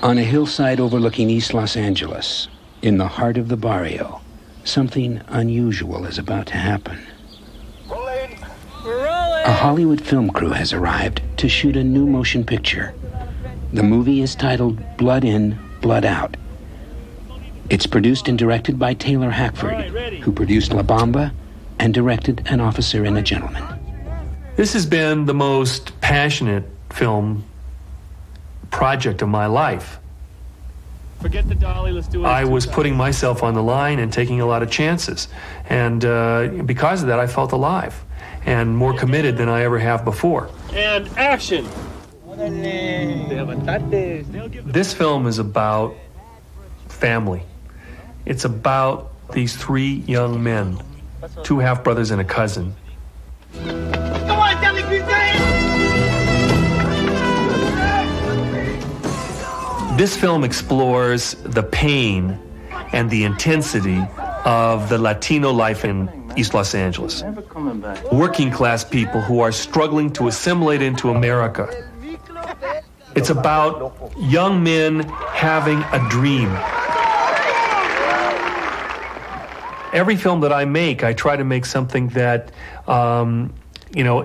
On a hillside overlooking East Los Angeles, in the heart of the barrio, something unusual is about to happen. A Hollywood film crew has arrived to shoot a new motion picture. The movie is titled Blood In, Blood Out. It's produced and directed by Taylor Hackford, who produced La Bamba and directed An Officer and a Gentleman. This has been the most passionate film project of my life. Forget the dolly, let's do it. I was putting myself on the line and taking a lot of chances. And because of that, I felt alive and more committed than I ever have before. And action! This film is about family. It's about these three young men, two half-brothers and a cousin. This film explores the pain and the intensity of the Latino life in East Los Angeles. Working class people who are struggling to assimilate into America. It's about young men having a dream. Every film that I make, I try to make something that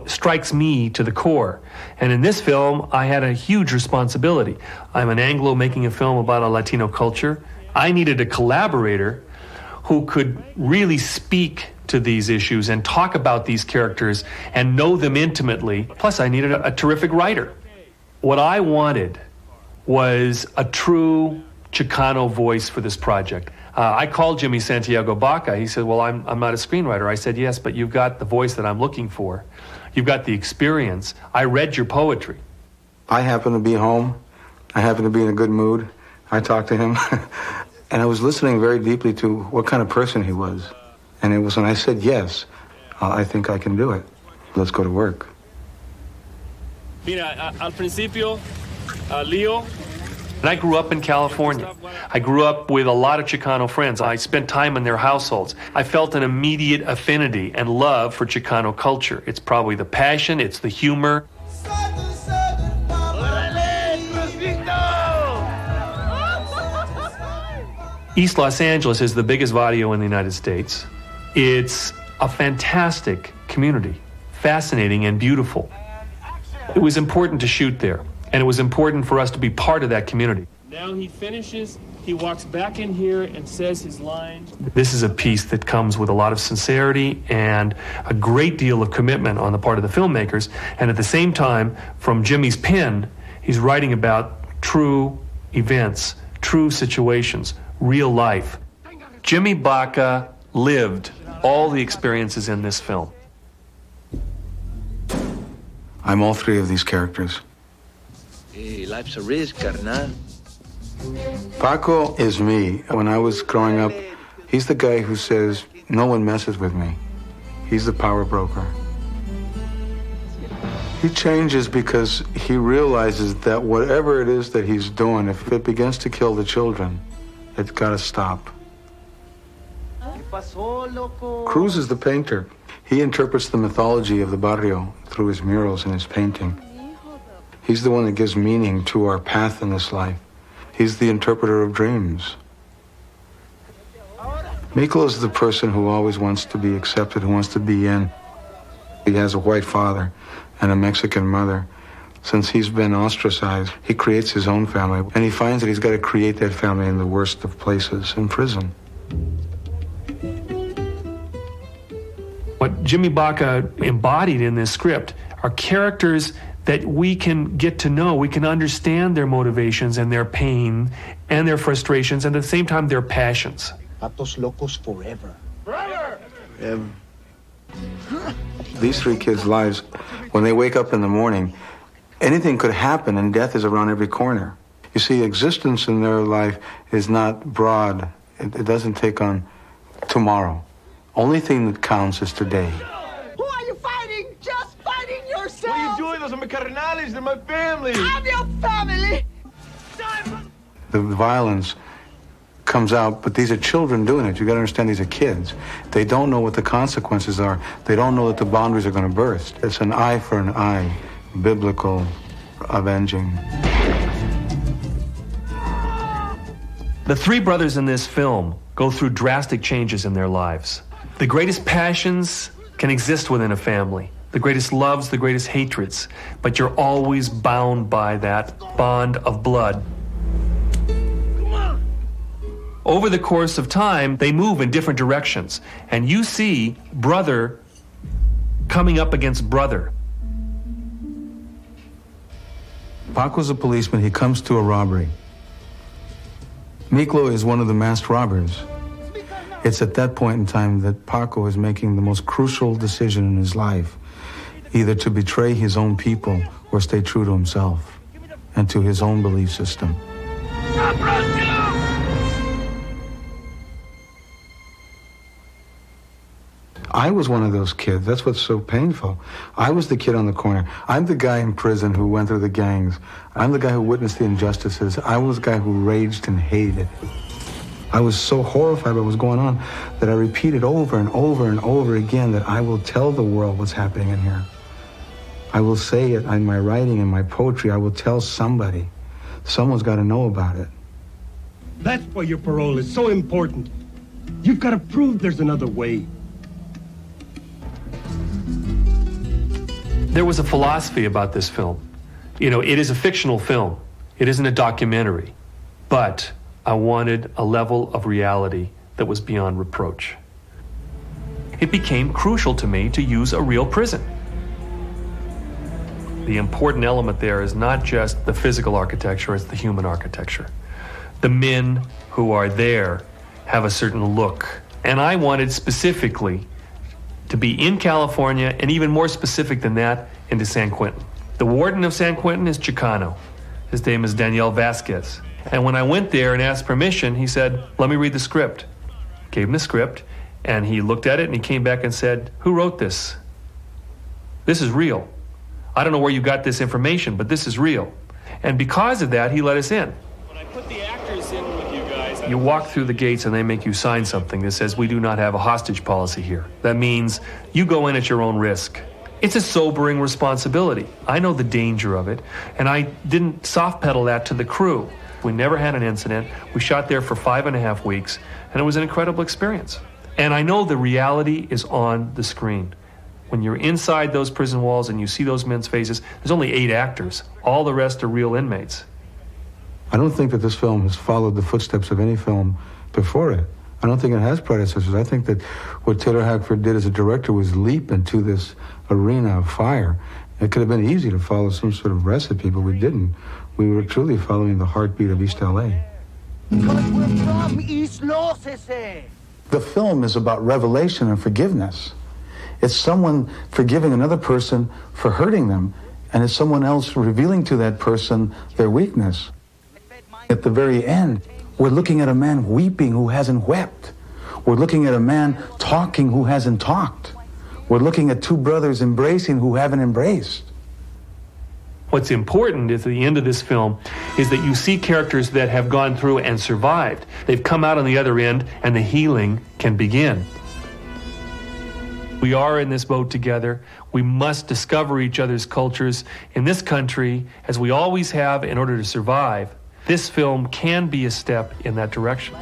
strikes me to the core. And in this film, I had a huge responsibility. I'm an Anglo making a film about a Latino culture. I needed a collaborator who could really speak to these issues and talk about these characters and know them intimately. Plus, I needed a terrific writer. What I wanted was a true Chicano voice for this project. I called Jimmy Santiago Baca. He said, well, I'm not a screenwriter. I said, yes, but you've got the voice that I'm looking for. You've got the experience. I read your poetry. I happened to be home. I happened to be in a good mood. I talked to him. And I was listening very deeply to what kind of person he was. And it was when I said, yes, I think I can do it. Let's go to work. Mira, al principio, Leo. And I grew up in California. I grew up with a lot of Chicano friends. I spent time in their households. I felt an immediate affinity and love for Chicano culture. It's probably the passion, it's the humor. East Los Angeles is the biggest barrio in the United States. It's a fantastic community, fascinating and beautiful. It was important to shoot there. And it was important for us to be part of that community. Now he finishes, he walks back in here and says his line. This is a piece that comes with a lot of sincerity and a great deal of commitment on the part of the filmmakers. And at the same time, from Jimmy's pen, he's writing about true events, true situations, real life. Jimmy Baca lived all the experiences in this film. I'm all three of these characters. Hey, life's a risk, carnal. Paco is me. When I was growing up, he's the guy who says, no one messes with me. He's the power broker. He changes because he realizes that whatever it is that he's doing, if it begins to kill the children, it's got to stop. Cruz is the painter. He interprets the mythology of the barrio through his murals and his painting. He's the one that gives meaning to our path in this life. He's the interpreter of dreams. Miklo is the person who always wants to be accepted, who wants to be in. He has a white father and a Mexican mother. Since he's been ostracized, he creates his own family, and he finds that he's got to create that family in the worst of places, in prison. What Jimmy Baca embodied in this script are characters that we can get to know, we can understand their motivations and their pain and their frustrations, and at the same time, their passions. Patos locos forever. Forever! These three kids' lives, when they wake up in the morning, anything could happen and death is around every corner. You see, existence in their life is not broad. It doesn't take on tomorrow. Only thing that counts is today. Who are you fighting? Just fighting yourself! What are you doing? Those are my carnales, they're my family! I'm your family! The violence comes out, but these are children doing it. You gotta understand, these are kids. They don't know what the consequences are. They don't know that the boundaries are gonna burst. It's an eye for an eye, biblical avenging. The three brothers in this film go through drastic changes in their lives. The greatest passions can exist within a family, the greatest loves, the greatest hatreds, but you're always bound by that bond of blood. Over the course of time, they move in different directions, and you see brother coming up against brother. Paco's a policeman. He comes to a robbery. Miklo is one of the masked robbers. It's at that point in time that Paco is making the most crucial decision in his life, either to betray his own people or stay true to himself and to his own belief system. I was one of those kids. That's what's so painful. I was the kid on the corner. I'm the guy in prison who went through the gangs. I'm the guy who witnessed the injustices. I was the guy who raged and hated. I was so horrified by what was going on that I repeated over and over and over again that I will tell the world what's happening in here. I will say it in my writing and my poetry. I will tell somebody. Someone's got to know about it. That's why your parole is so important. You've got to prove there's another way. There was a philosophy about this film. You know, it is a fictional film. It isn't a documentary. But I wanted a level of reality that was beyond reproach. It became crucial to me to use a real prison. The important element there is not just the physical architecture, it's the human architecture. The men who are there have a certain look. And I wanted specifically to be in California, and even more specific than that, into San Quentin. The warden of San Quentin is Chicano. His name is Daniel Vasquez. And when I went there and asked permission, he said, "Let me read the script." Gave him the script, and he looked at it, and he came back and said, "Who wrote this? This is real. I don't know where you got this information, but this is real." And because of that, he let us in. When I put the actors in with you guys, You walk through the gates and they make you sign something that says, "We do not have a hostage policy here." That means you go in at your own risk. It's a sobering responsibility. I know the danger of it, and I didn't soft pedal that to the crew. We never had an incident. We shot there for 5.5 weeks, and it was an incredible experience. And I know the reality is on the screen. When you're inside those prison walls and you see those men's faces, there's only 8 actors. All the rest are real inmates. I don't think that this film has followed the footsteps of any film before it. I don't think it has predecessors. I think that what Taylor Hackford did as a director was leap into this arena of fire. It could have been easy to follow some sort of recipe, but we didn't. We were truly following the heartbeat of East LA. Because we're from East Los, ese. The film is about revelation and forgiveness. It's someone forgiving another person for hurting them, and it's someone else revealing to that person their weakness. At the very end, we're looking at a man weeping who hasn't wept. We're looking at a man talking who hasn't talked. We're looking at 2 brothers embracing who haven't embraced. What's important at the end of this film is that you see characters that have gone through and survived. They've come out on the other end, and the healing can begin. We are in this boat together. We must discover each other's cultures in this country, as we always have, in order to survive. This film can be a step in that direction.